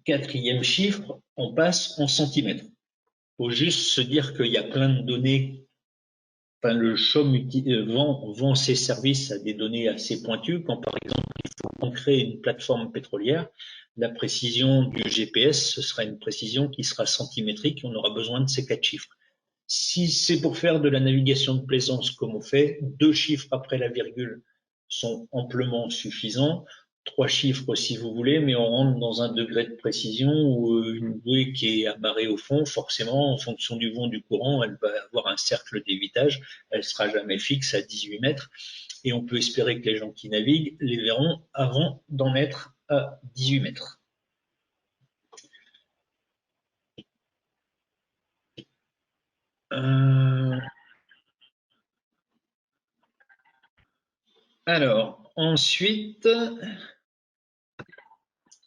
quatrième chiffre, on passe en centimètres. Il faut juste se dire qu'il y a plein de données. Enfin, le CHOM vend ses services à des données assez pointues. Quand par exemple il faut qu'on crée une plateforme pétrolière, la précision du GPS, ce sera une précision qui sera centimétrique. On aura besoin de ces 4 chiffres. Si c'est pour faire de la navigation de plaisance comme on fait, 2 chiffres après la virgule sont amplement suffisants. 3 chiffres si vous voulez, mais on rentre dans un degré de précision où une bouée qui est amarrée au fond, forcément, en fonction du vent, du courant, elle va avoir un cercle d'évitage. Elle sera jamais fixe à 18 mètres. Et on peut espérer que les gens qui naviguent les verront avant d'en être à 18 mètres. Alors, ensuite,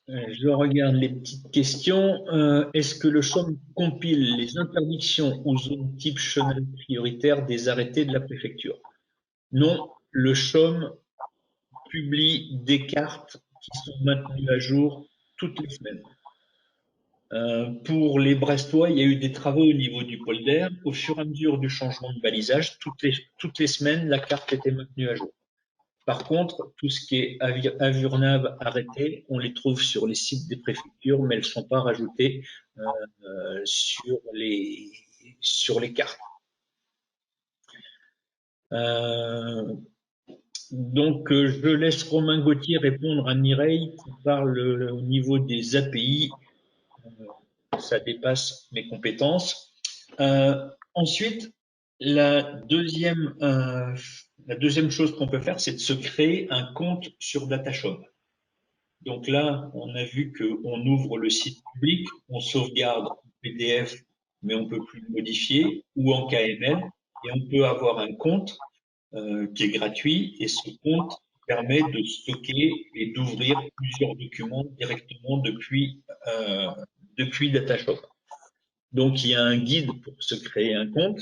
je regarde les petites questions. Est-ce que le CHOM compile les interdictions aux zones type chenal prioritaire des arrêtés de la préfecture? Non, le CHOM publie des cartes qui sont maintenues à jour toutes les semaines. Pour les Brestois, il y a eu des travaux au niveau du polder. Au fur et à mesure du changement de balisage, toutes les semaines, la carte était maintenue à jour. Par contre, tout ce qui est avurnav arrêté, on les trouve sur les sites des préfectures, mais elles ne sont pas rajoutées sur les cartes. Donc, je laisse Romain Gauthier répondre à Mireille qui parle au niveau des API. Ça dépasse mes compétences. Ensuite, la deuxième chose qu'on peut faire, c'est de se créer un compte sur DataShop. Donc là, on a vu qu'on ouvre le site public, on sauvegarde en PDF, mais on peut plus le modifier, ou en KML, et on peut avoir un compte qui est gratuit, et ce compte permet de stocker et d'ouvrir plusieurs documents directement depuis DataShop. Donc, il y a un guide pour se créer un compte.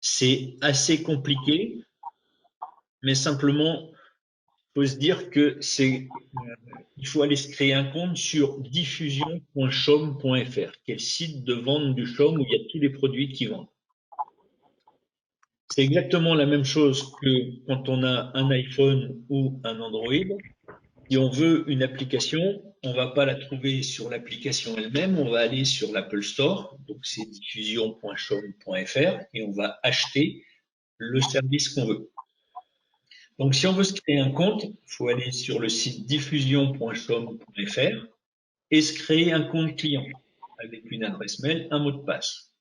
C'est assez compliqué, mais simplement, il faut se dire que il faut aller se créer un compte sur diffusion.chom.fr, qui est le site de vente du CHOM où il y a tous les produits qui vendent. C'est exactement la même chose que quand on a un iPhone ou un Android. Si on veut une application, on va pas la trouver sur l'application elle-même, on va aller sur l'Apple Store, donc c'est diffusion.chom.fr, et on va acheter le service qu'on veut. Donc si on veut se créer un compte, il faut aller sur le site diffusion.chom.fr et se créer un compte client avec une adresse mail, un mot de passe.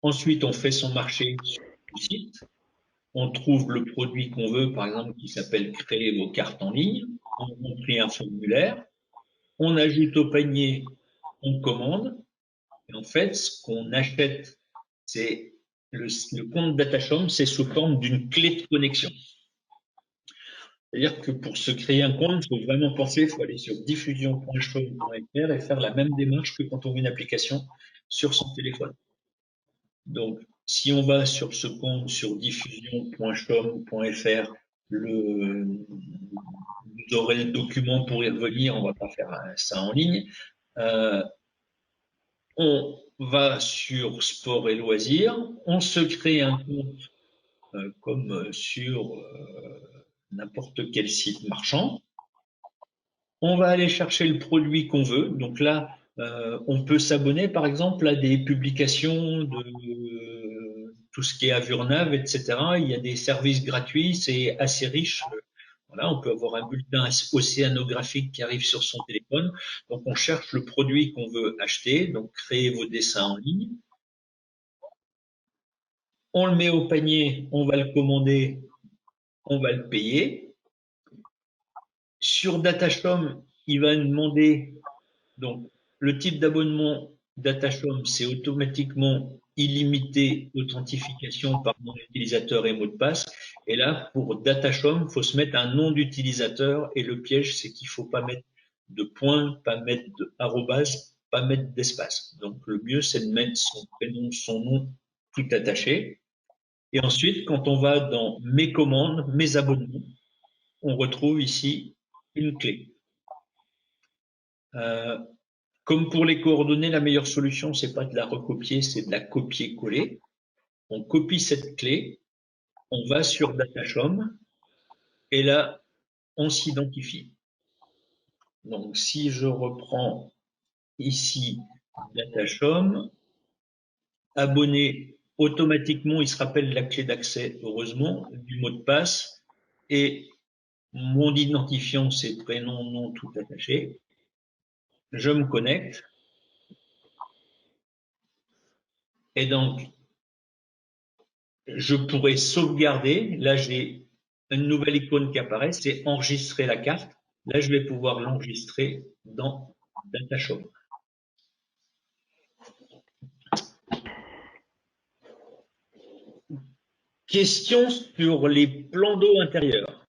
Ensuite, on fait son marché sur le site, on trouve le produit qu'on veut, par exemple, qui s'appelle créer vos cartes en ligne, on remplit un formulaire, on ajoute au panier, on commande, et en fait, ce qu'on achète, c'est le compte DataShop, c'est sous forme d'une clé de connexion. C'est-à-dire que pour se créer un compte, il faut vraiment penser, il faut aller sur diffusion.chom.fr et faire la même démarche que quand on met une application sur son téléphone. Donc, si on va sur ce compte sur diffusion.chom.fr, vous aurez le document pour y revenir, on va pas faire ça en ligne. On va sur sport et loisirs, on se crée un compte comme sur n'importe quel site marchand. On va aller chercher le produit qu'on veut. Donc là, on peut s'abonner par exemple à des publications de tout ce qui est Avurnav, etc. Il y a des services gratuits, c'est assez riche. Voilà, on peut avoir un bulletin océanographique qui arrive sur son téléphone. Donc on cherche le produit qu'on veut acheter, donc créer vos dessins en ligne. On le met au panier, on va le commander, on va le payer. Sur Datashom, il va nous demander donc le type d'abonnement Datashom, c'est automatiquement illimité authentification par nom d'utilisateur et mot de passe. Et là, pour Datashom, il faut se mettre un nom d'utilisateur et le piège, c'est qu'il ne faut pas mettre de point, pas mettre de arrobase, pas mettre d'espace. Donc le mieux, c'est de mettre son prénom, son nom tout attaché. Et ensuite, quand on va dans mes commandes, mes abonnements, on retrouve ici une clé. Comme pour les coordonnées, la meilleure solution, c'est pas de la recopier, c'est de la copier-coller. On copie cette clé, on va sur Datashom et là, on s'identifie. Donc, si je reprends ici Datashom, abonné, automatiquement, il se rappelle la clé d'accès, heureusement, du mot de passe et mon identifiant, c'est prénom, nom, tout attaché. Je me connecte. Et donc, je pourrais sauvegarder. Là, j'ai une nouvelle icône qui apparaît, c'est enregistrer la carte. Là, je vais pouvoir l'enregistrer dans Datashop. Question sur les plans d'eau intérieurs.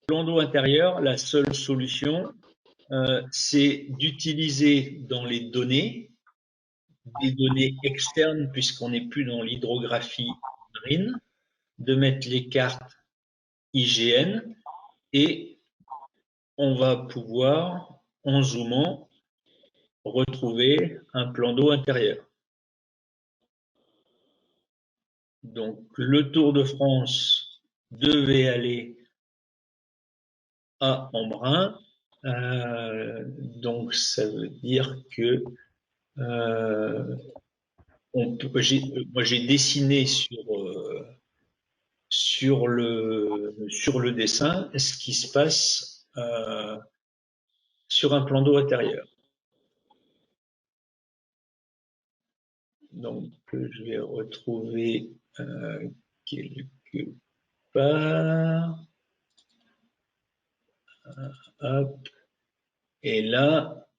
Plan d'eau intérieur, la seule solution, c'est d'utiliser dans les données des données externes, puisqu'on n'est plus dans l'hydrographie marine, de mettre les cartes IGN et on va pouvoir, en zoomant, retrouver un plan d'eau intérieur. Donc, le Tour de France devait aller à Embrun. Donc, ça veut dire que moi, j'ai dessiné sur le dessin ce qui se passe sur un plan d'eau intérieur. Donc, je vais retrouver quelque part. Hop. Et là,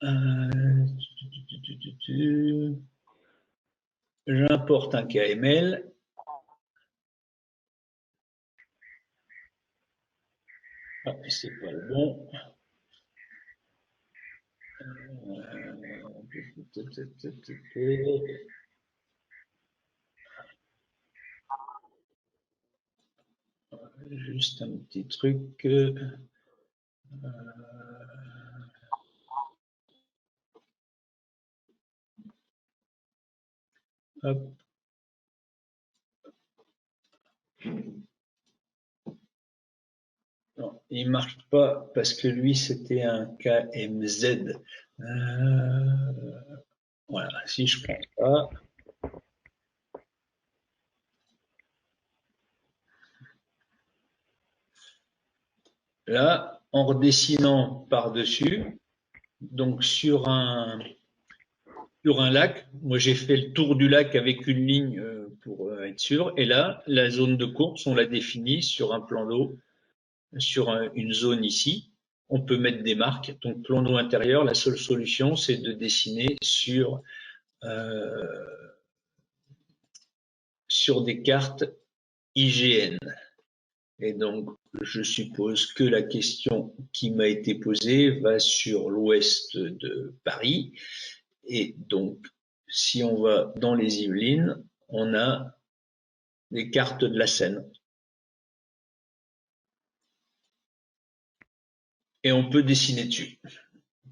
j'importe un KML. Ah, c'est pas le bon. Juste un petit truc. Hop. il marche pas parce que lui, c'était un KMZ. Voilà, si je prends ça. Là, en redessinant par-dessus, donc sur un lac, moi j'ai fait le tour du lac avec une ligne pour être sûr, et là, la zone de course, on l'a définie sur un plan d'eau, sur une zone ici. On peut mettre des marques. Donc, plan d'eau intérieur, la seule solution, c'est de dessiner euh, sur des cartes IGN. Et donc, je suppose que la question qui m'a été posée va sur l'ouest de Paris. Et donc, si on va dans les Yvelines, on a les cartes de la Seine. Et on peut dessiner dessus.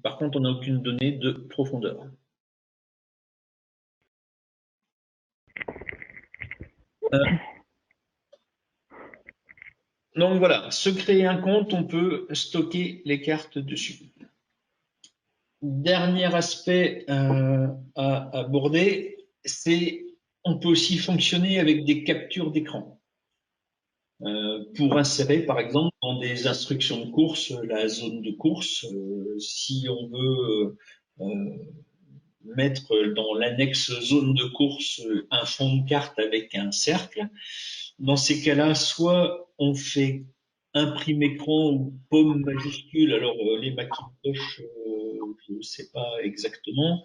Par contre, on n'a aucune donnée de profondeur. Donc voilà, se créer un compte, on peut stocker les cartes dessus. Dernier aspect à aborder, c'est on peut aussi fonctionner avec des captures d'écran. Pour insérer, par exemple, dans des instructions de course, la zone de course, si on veut mettre dans l'annexe zone de course un fond de carte avec un cercle, dans ces cas-là, soit on fait imprime écran ou pomme majuscule, alors les Macintosh, je ne sais pas exactement.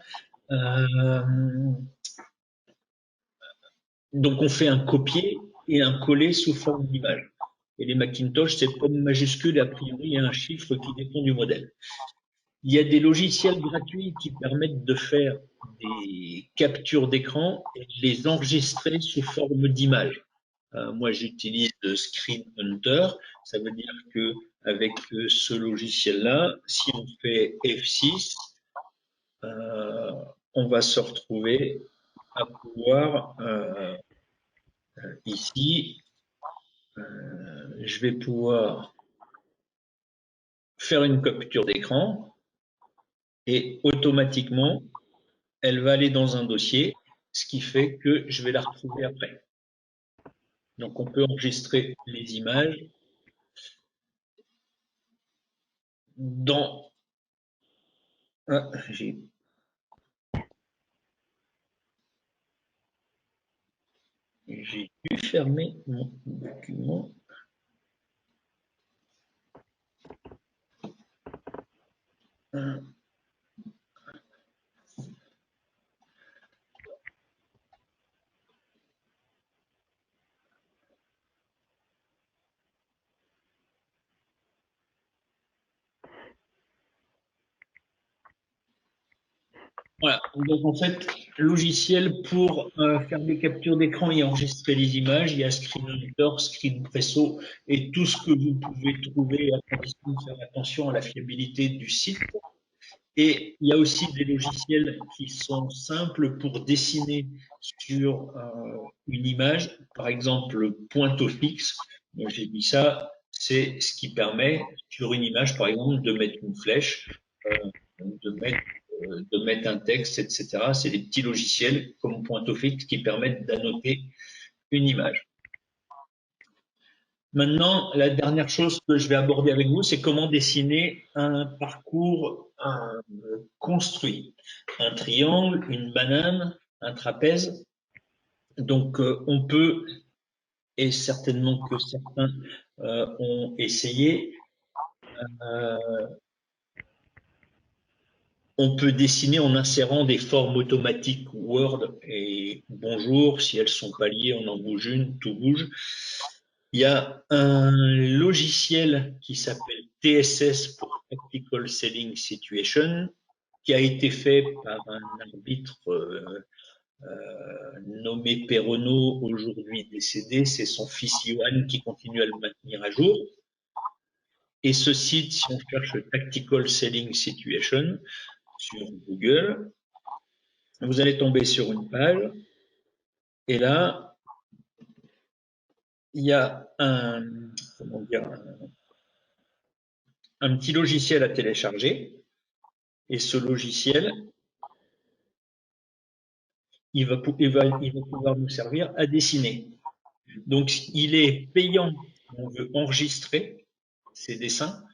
Donc on fait un copier et un coller sous forme d'image. Et les Macintosh, c'est pomme majuscule et a priori il y a un chiffre qui dépend du modèle. Il y a des logiciels gratuits qui permettent de faire des captures d'écran et de les enregistrer sous forme d'image. Moi, j'utilise Screen Hunter. Ça veut dire que avec ce logiciel-là, si on fait F6, on va se retrouver à pouvoir ici, je vais pouvoir faire une capture d'écran et automatiquement, elle va aller dans un dossier, ce qui fait que je vais la retrouver après. Donc, on peut enregistrer les images dans... Ah, j'ai dû fermer mon document. Voilà. Donc en fait, logiciel pour faire des captures d'écran et enregistrer les images, il y a Screen Hunter, Screen Presso et tout ce que vous pouvez trouver à condition de faire attention à la fiabilité du site. Et il y a aussi des logiciels qui sont simples pour dessiner sur une image, par exemple Pointo Fixe. Moi j'ai mis ça, c'est ce qui permet sur une image, par exemple, de mettre une flèche, de mettre un texte, etc. C'est des petits logiciels comme Pointo Fixe qui permettent d'annoter une image. Maintenant, la dernière chose que je vais aborder avec vous, c'est comment dessiner un parcours construit. Un triangle, une banane, un trapèze. Donc, on peut, et certainement que certains ont essayé, on peut dessiner en insérant des formes automatiques Word et bonjour, si elles sont pas liées, on en bouge une, tout bouge. Il y a un logiciel qui s'appelle TSS pour Tactical Selling Situation, qui a été fait par un arbitre nommé Perronneau, aujourd'hui décédé. C'est son fils Johan qui continue à le maintenir à jour. Et ce site, si on cherche Tactical Selling Situation sur Google, vous allez tomber sur une page. Et là, il y a un, comment dire, un petit logiciel à télécharger. Et ce logiciel, il va pouvoir nous servir à dessiner. Donc, il est payant si on veut enregistrer ces dessins.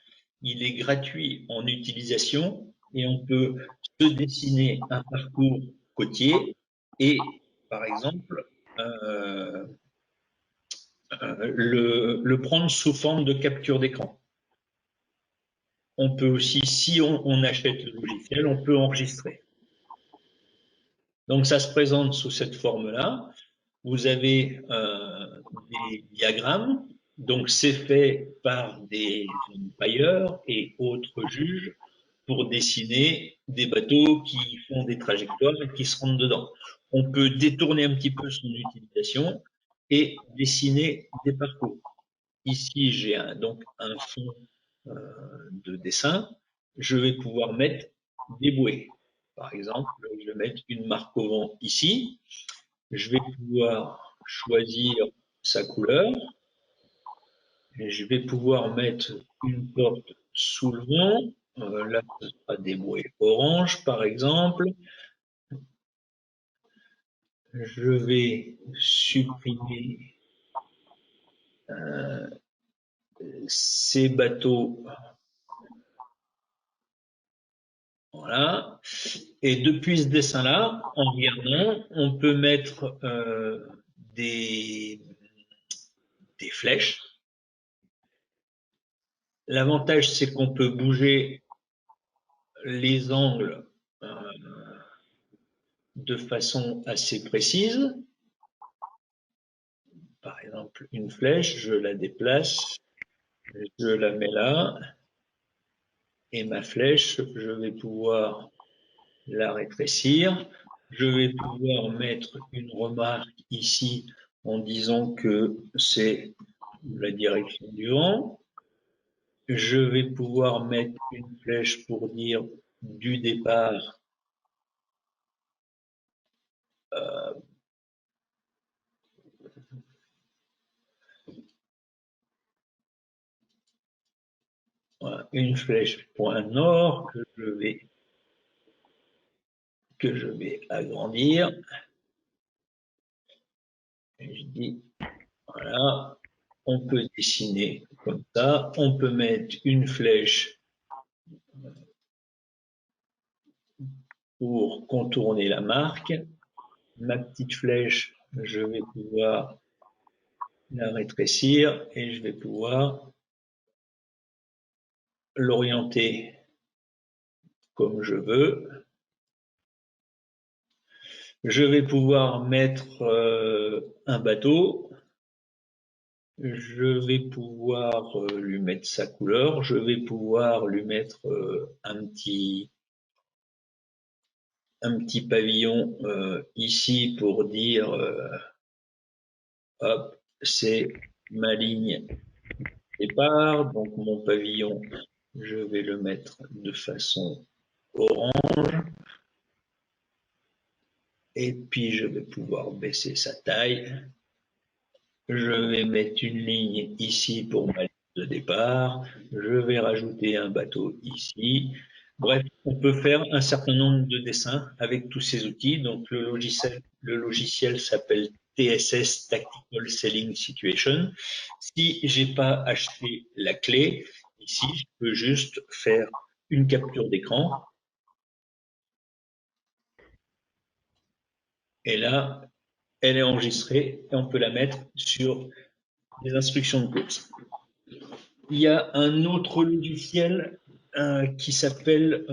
Il est gratuit en utilisation et on peut se dessiner un parcours côtier et, par exemple, euh, le prendre sous forme de capture d'écran. On peut aussi, si on achète le logiciel, on peut enregistrer. Donc, ça se présente sous cette forme-là. Vous avez des diagrammes. Donc, c'est fait par des empailleurs et autres juges pour dessiner des bateaux qui font des trajectoires et qui se rendent dedans. On peut détourner un petit peu son utilisation et dessiner des parcours. Ici, j'ai donc un fond de dessin. Je vais pouvoir mettre des bouées. Par exemple, je vais mettre une marque au vent ici. Je vais pouvoir choisir sa couleur. Et je vais pouvoir mettre une porte sous le vent. Là, ce sera des bouées orange, par exemple. Je vais supprimer ces bateaux. Voilà. Et depuis ce dessin-là, en regardant, on peut mettre des, des flèches. L'avantage, c'est qu'on peut bouger les angles de façon assez précise. Par exemple, une flèche, je la déplace, je la mets là, et ma flèche, je vais pouvoir la rétrécir. Je vais pouvoir mettre une remarque ici en disant que c'est la direction du vent. Je vais pouvoir mettre une flèche pour dire du départ une flèche point nord que je vais agrandir. Et je dis voilà, on peut dessiner comme ça. On peut mettre une flèche pour contourner la marque. Ma petite flèche, je vais pouvoir la rétrécir et je vais pouvoir l'orienter comme je veux. Je vais pouvoir mettre un bateau. Je vais pouvoir lui mettre sa couleur. Je vais pouvoir lui mettre un petit pavillon ici pour dire hop, c'est ma ligne départ. Donc mon pavillon, je vais le mettre de façon orange. Et puis je vais pouvoir baisser sa taille. Je vais mettre une ligne ici pour ma ligne de départ. Je vais rajouter un bateau ici. Bref, on peut faire un certain nombre de dessins avec tous ces outils. Donc le logiciel s'appelle TSS Tactical Sailing Situation. Si j'ai pas acheté la clé, ici, je peux juste faire une capture d'écran. Et là, elle est enregistrée et on peut la mettre sur les instructions de course. Il y a un autre logiciel qui s'appelle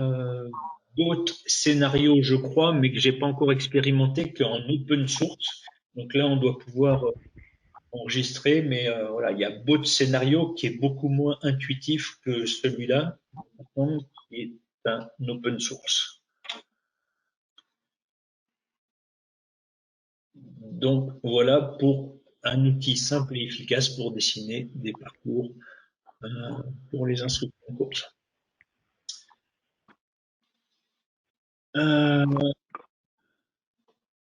Boat Scenario, je crois, mais que j'ai pas encore expérimenté, qui est en open source. Donc là, on doit pouvoir enregistrer, mais voilà, il y a Boat Scenario qui est beaucoup moins intuitif que celui-là, qui est un open source. Donc voilà pour un outil simple et efficace pour dessiner des parcours pour les instructions de course.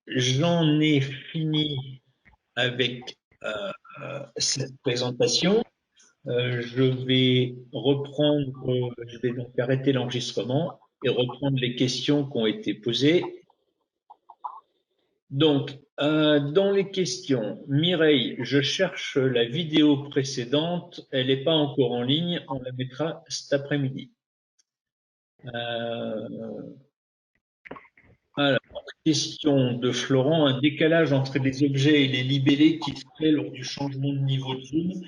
J'en ai fini avec cette présentation. Je vais reprendre, je vais donc arrêter l'enregistrement et reprendre les questions qui ont été posées. Donc, dans les questions, Mireille, je cherche la vidéo précédente, elle n'est pas encore en ligne, on la mettra cet après-midi. Alors, question de Florent, un décalage entre les objets et les libellés qui se fait lors du changement de niveau de zoom.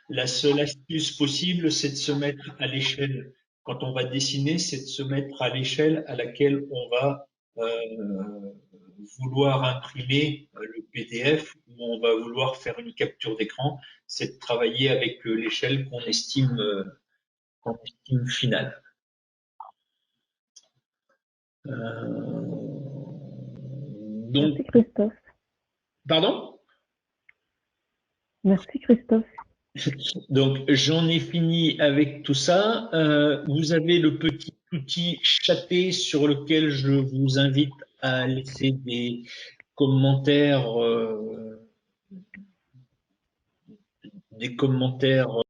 La seule astuce possible, c'est de se mettre à l'échelle. Quand on va dessiner, c'est de se mettre à l'échelle à laquelle on va vouloir imprimer le PDF ou on va vouloir faire une capture d'écran. C'est de travailler avec l'échelle qu'on estime finale. Donc, merci Christophe. Pardon? Merci Christophe. Donc, j'en ai fini avec tout ça. Vous avez le petit outil chaté sur lequel je vous invite à laisser des commentaires,